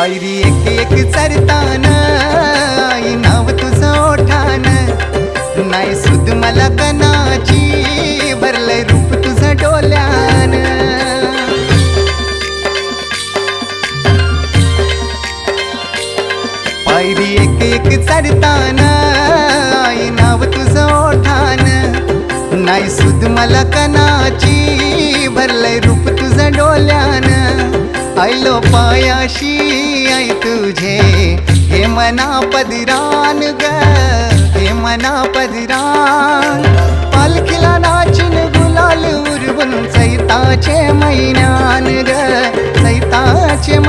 पायरी एक एक चरताना आई नाव तुझं ओठान, नाही सुद मला कनाची भरलंय रूप तुझं डोल्यान. पायरी एक एक चरताना आई नाव तुझं ओठान, नाही सुद मला कनाची भरलंय रूप तुझं डोल्यान. आयलो पायाशी आई तुझे हे मना पदरान ग, हे मना पदरान. पालखीला नाचिन गुलाल उरवून चैताचे महिन्यान ग, चैताचे